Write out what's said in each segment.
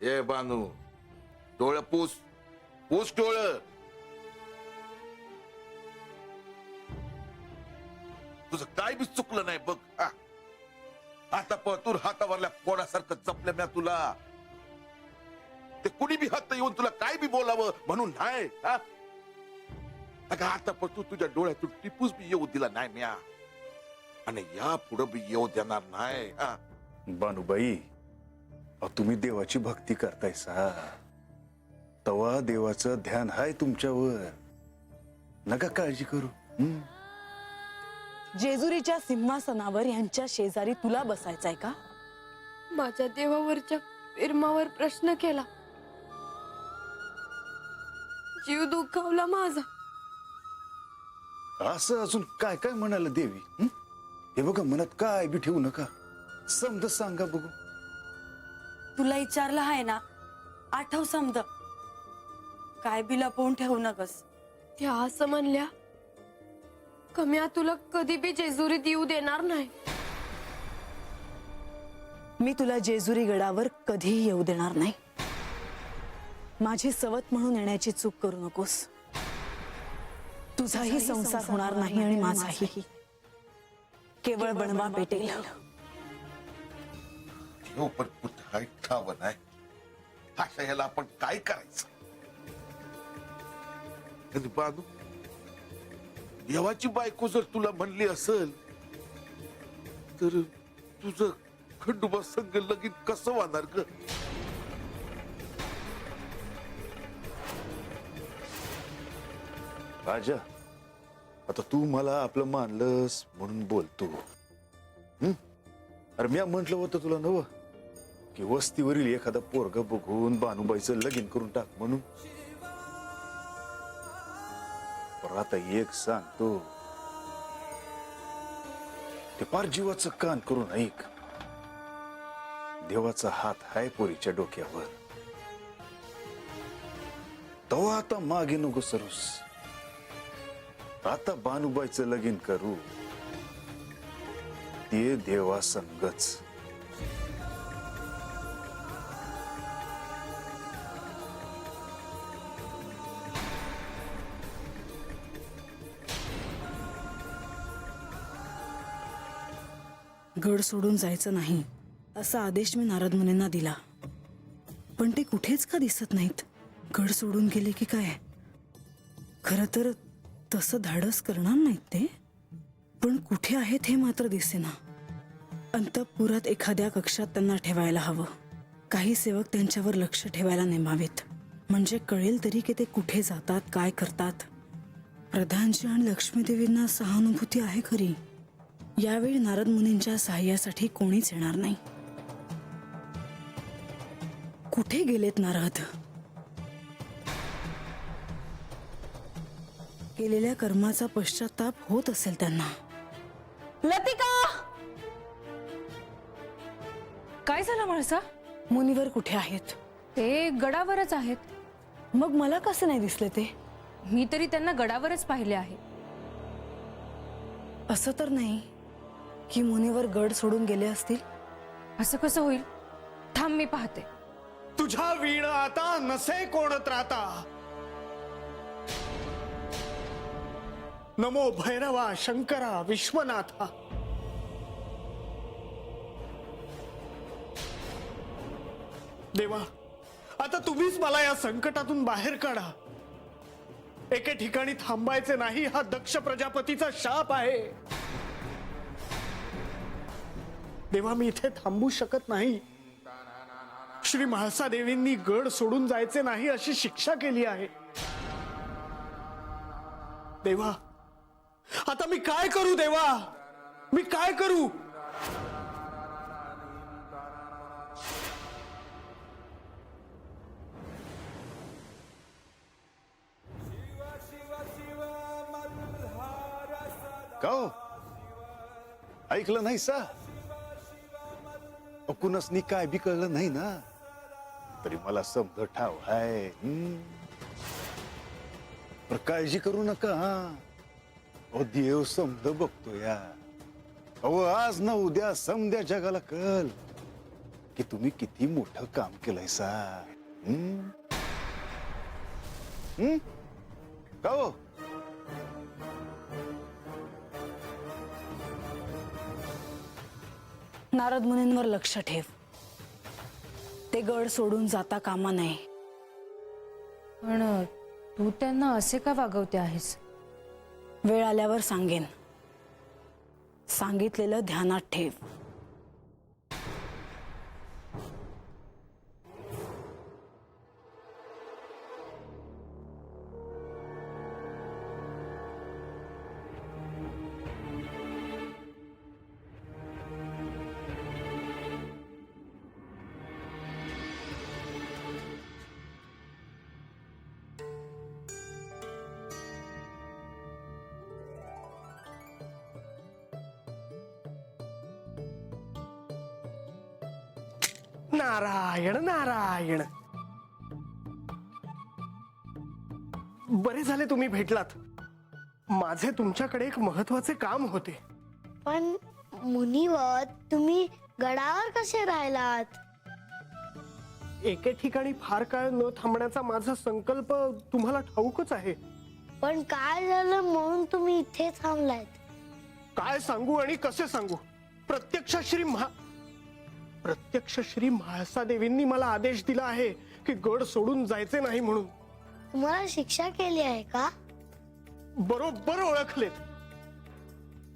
ए बानू, डोळं पूस, पूस डोळं. तुझं काय बी चुकलं नाही बघ. आता पतूर हातावरल्या कोणासारखं जपलं म्या तुला. ते कुणी बी हात येऊन तुला काय बी बोलावं म्हणून नाही. अगं आता पण तू तुझ्या डोळ्यातून टिपूस बी येऊ दिला नाही म्या, आणि या पुढं बी येऊ देणार नाही. बानूबाई, तुम्ही देवाची भक्ती करतायसा, तवा देवाचं ध्यान हाय तुमच्यावर, नका काळजी करू. जेजुरीच्या सिंहासनावर यांच्या शेजारी तुला बसायचंय का? माझ्या देवावरच्या प्रेमावर प्रश्न केला, जीव दुखावला माझा. असं अजून काय काय म्हणाल देवी? हे बघा, मनात काय बी ठेवू नका, समज सांगा बघू. तुला विचारलं आहे ना, आठव समज, काय बी लपवून ठेवू नकस. त्या असं म्हणल्या, कम्या तुला कधी बी जेजुरीत येऊ देणार नाही. मी तुला जेजुरी गडावर कधीही येऊ देणार नाही. माझी सवत म्हणून येण्याची चूक करू नकोस. तुझाही संसार होणार नाही आणि माझाही. केवळ बनवा पेटेल. हो पण कुठं ठाव नाही. अशा याला आपण काय करायचं? आणि बानू, देवाची बायको जर तुला म्हणली असेल तर तुझं खंडोबा संग लगीन कसं होणार ग? राजा, आता तू मला आपलं मानलंस म्हणून बोलतो. अरे मी म्हंटल होतं तुला नव की वस्तीवरील एखादा पोरग बघून बानूबाईचं लगीन करून टाक म्हणून. पण आता एक सांगतो, ते पार जीवाचं कान करून ऐक. देवाचा हात हाय पोरीच्या डोक्यावर. तवा आता मागे नको सरूस. आता बानूबाईचं लगीन करू ते देवा संगच. गड सोडून जायचं नाही असा आदेश मी नारद मुनींना दिला, पण ते कुठेच का दिसत नाहीत. गड सोडून गेले की काय? खरं तर तसं धाडस करणार नाहीत ते, पण कुठे आहेत हे मात्र दिसेना. अंतःपुरात एखाद्या कक्षात त्यांना ठेवायला हवं. काही सेवक त्यांच्यावर लक्ष ठेवायला नेमावेत, म्हणजे कळेल तरी की ते कुठे जातात, काय करतात. प्रधानजी आणि लक्ष्मीदेवींना सहानुभूती आहे खरी. यावेळी नारद मुनींच्या सहाय्यासाठी कोणीच येणार नाही. कुठे गेलेत नारद? केलेल्या कर्माचा पश्चाताप होत असेल त्यांना. लतिका, काय झालं म्हणसा? मुनिवर कुठे आहेत? ते गडावरच आहेत. मग मला कसे नाही दिसले ते? मी तरी त्यांना गडावरच पाहिले आहे. असं तर नाही की मुनिवर गड सोडून गेले असतील? असं कसं होईल? थांब, मी पाहते. तुझ्या वीण आता नसे कोण त्राता. नमो भैरवा शंकरा विश्वनाथा. देवा, आता तुम्हीच मला या संकटातून बाहेर काढा. एके ठिकाणी थांबायचे नाही हा दक्ष प्रजापतीचा शाप आहे. देवा, मी इथे थांबू शकत नाही. श्री म्हाळसा देवींनी गड सोडून जायचे नाही अशी शिक्षा केली आहे. देवा, आता मी काय करू? देवा, मी काय करू? का हो? ऐकलं नाही सा? कुणासनी काय बी कळलं नाही ना, तरी मला समज ठाव आहे. पर काळजी करू नका. अहो, देव समज बघतो या. अहो, आज ना उद्या समद्या जगाला कळ. की तुम्ही किती मोठं काम केलंय सा. हम्म? हम्म? का हो? नारद मुनींवर लक्ष ठेव. ते गड सोडून जाता कामा नये. पण तू त्यांना असे का वागवते आहेस? वेळ आल्यावर सांगेन. सांगितलेलं ध्यानात ठेव. नारायण नारायण. बरे झाले तुम्ही भेटलात. माझे तुमच्याकडे एक महत्वाचे काम होते. पण मुनिवर, तुम्ही गडावर कसे राहिलात? एके ठिकाणी फार काळ न थांबण्याचा माझा संकल्प तुम्हाला ठाऊकच आहे. पण काय झालं म्हणून तुम्ही इथे थांबलात? काय सांगू आणि कसे सांगू? प्रत्यक्ष श्री म्हाळसा देवींनी मला आदेश दिला आहे की गड सोडून जायचे नाही म्हणून. तुम्हाला शिक्षा केली आहे का? बरोबर ओळखलेत.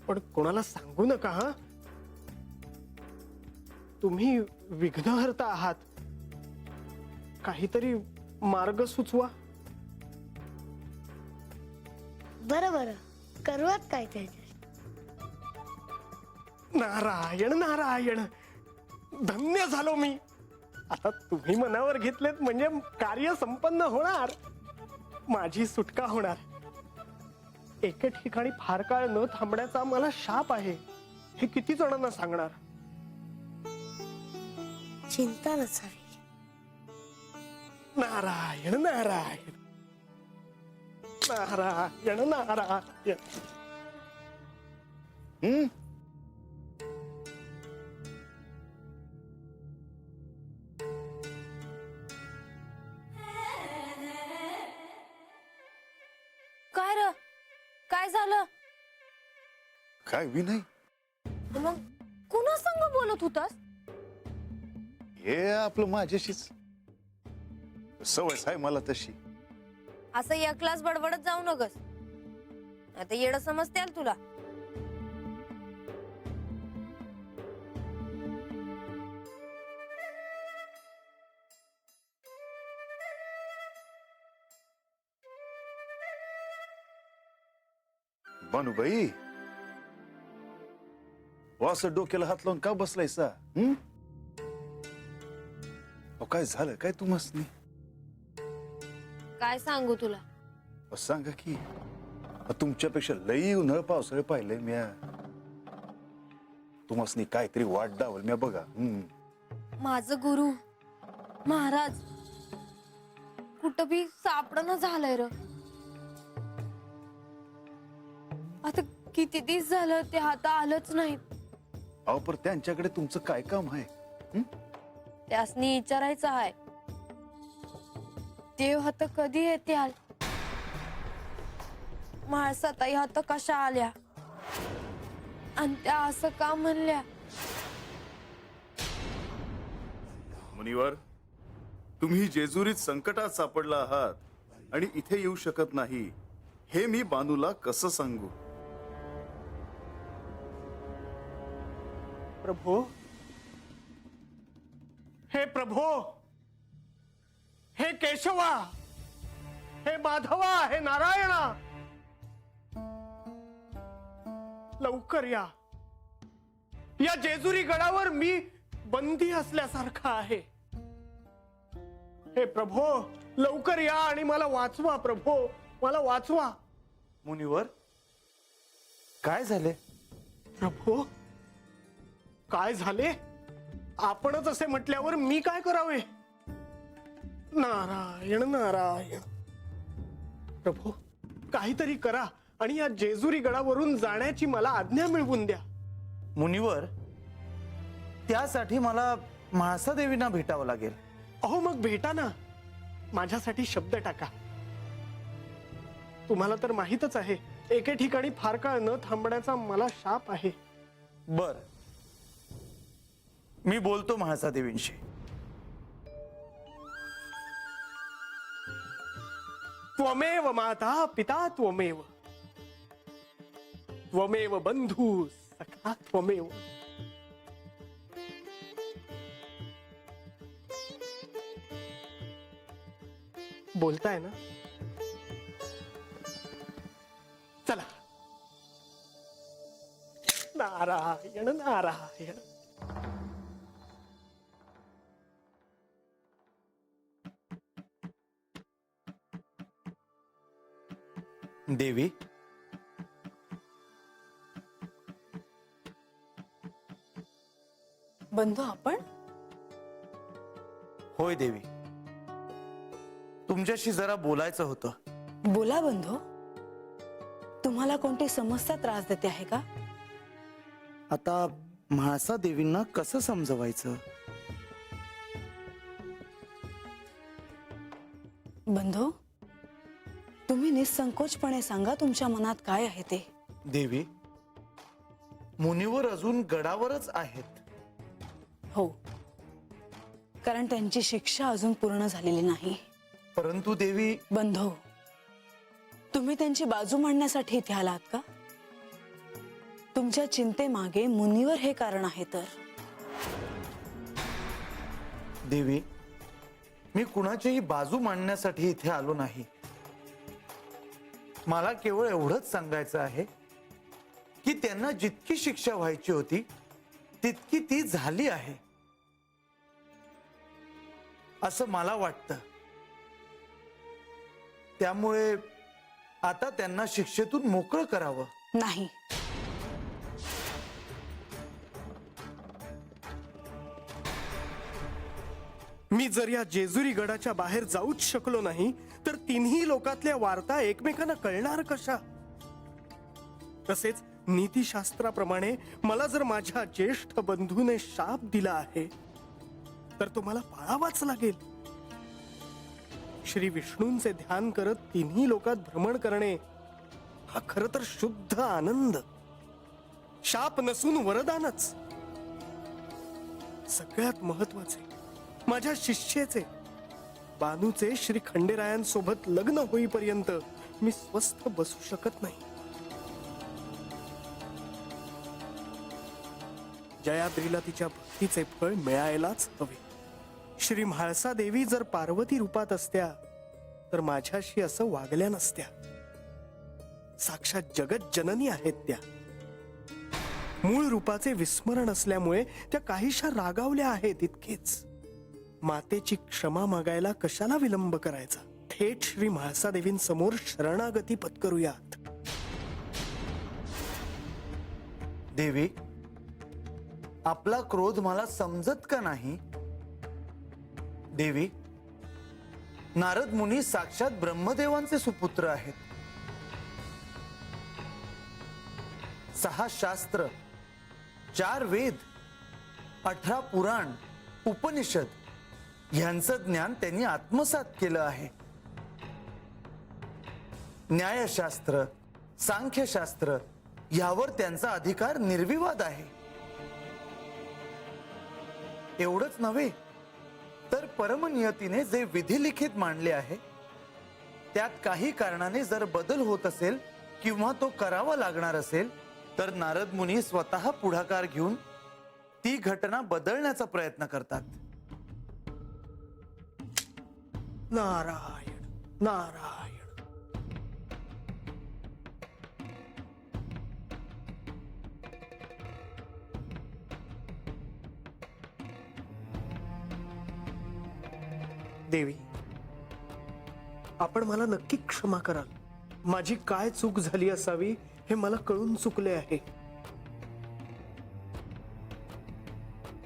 पण कोणाला सांगू नका हा. तुम्ही विघ्नहर्ता आहात. काहीतरी मार्ग सुचवा. बरं करूयात काय त्याच्यात? नारायण नारायण. धन्य झालो मी. आता तुम्ही मनावर घेतलेत म्हणजे कार्य संपन्न होणार. माझी सुटका होणार. एके ठिकाणी फार काळ न थांबण्याचा मला शाप आहे. हे किती जणांना सांगणार? चिंता नसावी. नारायण नारायण नारायण नारायण. हम्म? काय र? काय झालं? काय बी नाही. मग कुणा संग बोलत होतास? हे आपलं माझ्याशीच सवय आहे मला तशी. असं एकलाच बडबडत जाऊ नकस. आता येड समजते तुला. बानूबाई, असं डोक्याला हात लावून का बसलाय सा? काय झालं काय तुम्हासनी? काय सांगू तुला? सांगा की. तुमच्यापेक्षा लई उन्हाळ पावसाळे पाहिलंय म्या. तुम्हासनी काहीतरी वाट डावल म्या बघा. माझं गुरु महाराज कुठं बी सापडणं झालंय र. आता किती दिवस झालं ते आता आलंच नाही. अहो पण त्यांच्याकडे तुमचं काय काम आहे? त्यासनी विचारायचं आहे. देव आता कधी येत्याल? म्हाळसाताई आता कशा आल्या आणि त्या असं का म्हणल्या? मुनिवर, तुम्ही जेजुरीत संकटात सापडला आहात आणि इथे येऊ शकत नाही हे मी बानूला कसं सांगू? प्रभो, हे प्रभो, हे केशवा, हे माधवा, हे नारायणा, लवकर या. या जेजुरी गडावर मी बंदी असल्यासारखा आहे. हे प्रभो, लवकर या आणि मला वाचवा. प्रभो, मला वाचवा. मुनिवर, काय झाले? प्रभो, काय झाले? आपणच असे म्हटल्यावर मी काय करावे? नारायण नारायण. प्रभो, काहीतरी करा आणि या जेजुरी गडावरून जाण्याची मला आज्ञा मिळवून द्या. मुनिवर, त्यासाठी मला म्हाळसा देवींना भेटावं लागेल. अहो मग भेटा ना, माझ्यासाठी शब्द टाका. तुम्हाला तर माहीतच आहे, एके ठिकाणी फार काळ न थांबण्याचा मला शाप आहे. बर, मी बोलतो म्हाळसा देवींशी. त्वमेव माता पिता त्वमेव, त्वमेव बंधू सखा त्वमेव. बोलताय ना? चला. नारायण नारायण. देवी, बंधू आपण होय देवी, तुमच्याशी जरा बोलायचं होतं. बोला बंधू. तुम्हाला कोणती समस्या त्रास देते आहे का? आता म्हाळसा देवींना कसं समजवायचं? बंधू, तुम्ही निसंकोचपणे सांगा तुमच्या मनात काय आहे ते. देवी, मुनिवर अजून गडावरच आहेत. हो, कारण त्यांची शिक्षा अजून पूर्ण झालेली नाही. परंतु देवी, बंधू, तुम्ही त्यांची बाजू मांडण्यासाठी इथे आलात का? तुमच्या चिंतेमागे मुनिवर हे कारण आहे तर. देवी, मी कुणाचीही बाजू मांडण्यासाठी इथे आलो नाही. मला केवळ एवढंच सांगायचं आहे की त्यांना जितकी शिक्षा व्हायची होती तितकी ती झाली आहे असं मला वाटतं. त्यामुळे आता त्यांना शिक्षेतून मोकळं करावं. नाही, मी जर या जेजुरी गडाच्या बाहेर जाऊच शकलो नाही तर तिन्ही लोकातल्या वार्ता एकमेकांना कळणार कशा? तसेच नीतिशास्त्राप्रमाणे मला जर माझ्या ज्येष्ठ बंधूने शाप दिला आहे तर तो मला पाळावाच लागेल. श्री विष्णूंचे ध्यान करत तिन्ही लोकात भ्रमण करणे हा खरं तर शुद्ध आनंद, शाप नसून वरदानच. सगळ्यात महत्वाचे, माझ्या शिष्येचे बानूचे श्री खंडेरायांसोबत लग्न होईपर्यंत मी स्वस्थ बसू शकत नाही. जयाद्रीला तिच्या भक्तीचे फळ मिळायलाच हवे. श्री म्हाळसा देवी जर पार्वती रूपात असत्या तर माझ्याशी असं वागल्या नसत्या. साक्षात जगत जननी आहेत त्या. मूळ रूपाचे विस्मरण असल्यामुळे त्या काहीशा रागावल्या आहेत इतकेच. मातेची क्षमा मागायला कशाला विलंब करायचा? थेट श्री म्हाळसा देवींसमोर शरणागती पत्करूयात. देवी, आपला क्रोध मला समजत का नाही? देवी, नारद मुनी साक्षात ब्रह्मदेवांचे सुपुत्र आहेत. 6 शास्त्र, 4 वेद, 18 पुराण, उपनिषद यांचं ज्ञान त्यांनी आत्मसात केलं आहे. न्यायशास्त्र, सांख्यशास्त्र यावर त्यांचा अधिकार निर्विवाद आहे. एवढंच नव्हे तर परमनियतीने जे विधिलिखित मांडले आहे त्यात काही कारणाने जर बदल होत असेल किंवा तो करावा लागणार असेल तर नारद मुनी स्वतः पुढाकार घेऊन ती घटना बदलण्याचा प्रयत्न करतात. नारायण नारायण. देवी, आपण मला नक्की क्षमा कराल. माझी काय चूक झाली असावी हे मला कळून चुकले आहे.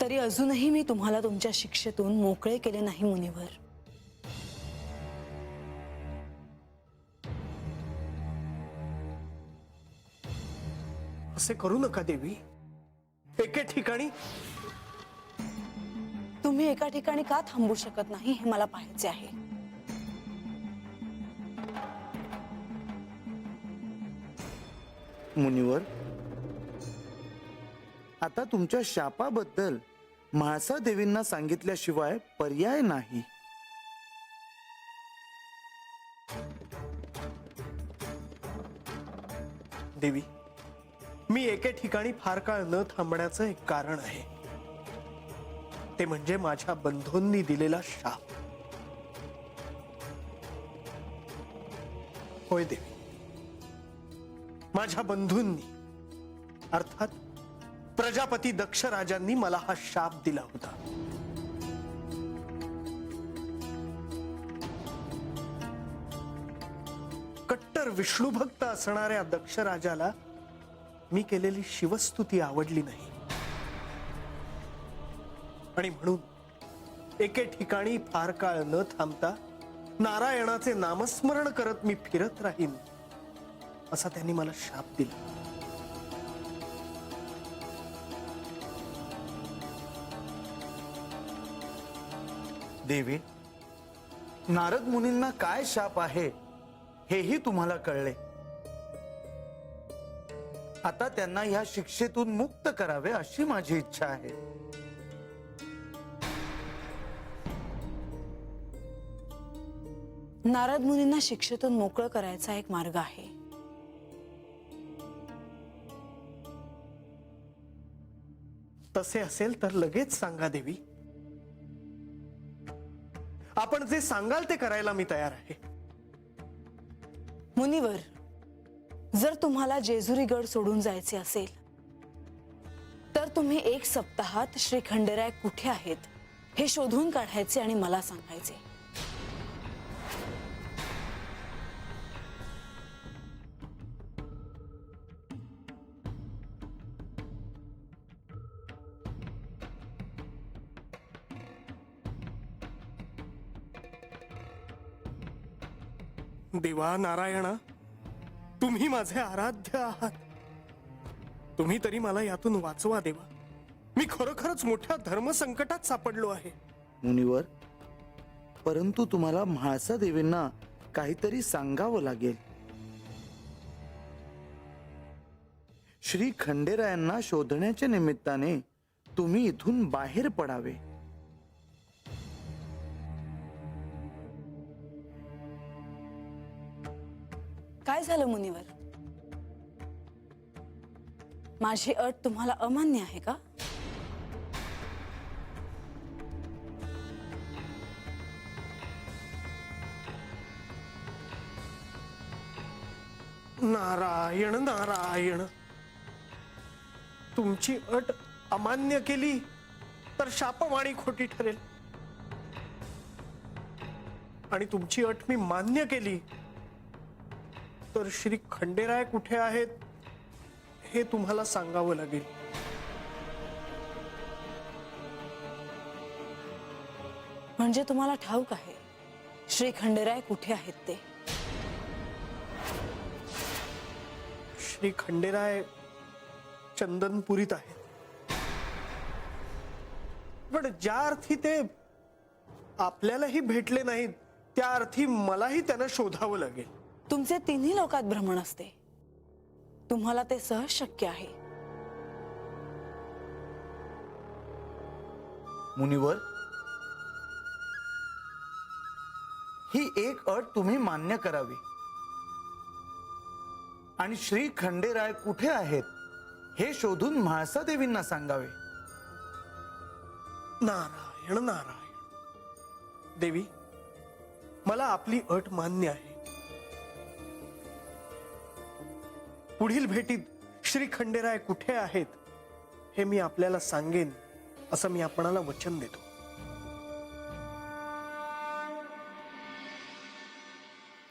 तरी अजूनही मी तुम्हाला तुमच्या शिक्षेतून मोकळे केले नाही मुनिवर. असे करू नका देवी. एके ठिकाणी तुम्ही एका ठिकाणी का थांबू शकत नाही हे मला पाहायचे आहे. मुनिवर, आता तुमच्या शापाबद्दल म्हाळसा देवींना सांगितल्याशिवाय पर्याय नाही. देवी, मी एके ठिकाणी फार काळ न थांबण्याचं एक कारण आहे. ते म्हणजे माझ्या बंधूंनी दिलेला शाप. होय देवी, माझ्या बंधूंनी अर्थात प्रजापती दक्ष राजांनी मला हा शाप दिला होता. कट्टर विष्णू भक्त असणाऱ्या दक्ष राजाला मी केलेली शिवस्तुती आवडली नाही आणि म्हणून एके ठिकाणी फार काळ न थांबता नारायणाचे नामस्मरण करत मी फिरत राहीन असा त्यांनी मला शाप दिला. देवी, नारद मुनींना काय शाप आहे हेही तुम्हाला कळले. आता त्यांना ह्या शिक्षेतून मुक्त करावे अशी माझी इच्छा आहे. नारद मुनींना शिक्षेतून मोकळं करायचा एक मार्ग आहे. तसे असेल तर लगेच सांगा देवी. आपण जे सांगाल ते करायला मी तयार आहे. मुनिवर, जर तुम्हाला जेजुरी गड सोडून जायचे असेल तर तुम्ही 1 सप्ताहात श्री खंडेराय कुठे आहेत हे शोधून काढायचे आणि मला सांगायचे. देवा नारायणा, तुम्ही माझे आराध्य आहात. तुम्ही तरी मला यातून वाचवा देवा. मी खरोखरच मोठ्या धर्मसंकटात सापडलो आहे. मुनिवर, परंतु तुम्हाला म्हाळसा देवींना काहीतरी सांगावं लागेल. श्री खंडेरायांना शोधण्याच्या निमित्ताने तुम्ही इथून बाहेर पडावे. काय झालं मुनिवर? माझी अट तुम्हाला अमान्य आहे का? नारायण नारायण, तुमची अट अमान्य केली तर शापवाणी खोटी ठरेल आणि तुमची अट मी मान्य केली तर श्री खंडेराय कुठे आहेत हे तुम्हाला सांगावं लागेल. म्हणजे तुम्हाला ठाऊक आहे श्री खंडेराय कुठे आहेत ते? श्री खंडेराय चंदनपुरीत आहेत. पण ज्या अर्थी ते आपल्यालाही भेटले नाहीत त्या अर्थी मलाही त्यांना शोधावं लागेल. तुमचे 3 लोकात भ्रमण असते. तुम्हाला ते सहज शक्य आहे. मुनिवर, ही एक अट तुम्ही मान्य करावी आणि श्री खंडेराय कुठे आहेत हे शोधून म्हाळसा देवींना सांगावे. नारायण नारायण. देवी, मला आपली अट मान्य आहे. पुढील भेटीत श्री खंडेराय कुठे आहेत हे मी आपल्याला सांगेन असं मी आपणाला वचन देतो.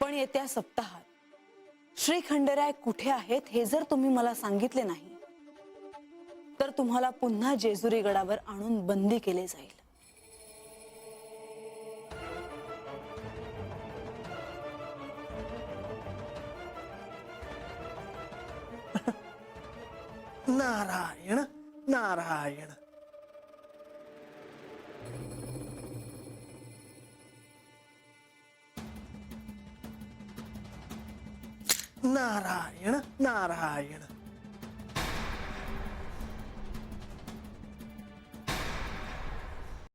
पण येत्या सप्ताहात श्री खंडेराय कुठे आहेत हे जर तुम्ही मला सांगितले नाही तर तुम्हाला पुन्हा जेजुरी गडावर आणून बंदी केले जाईल. नारायण नारायण. नारायण नारायण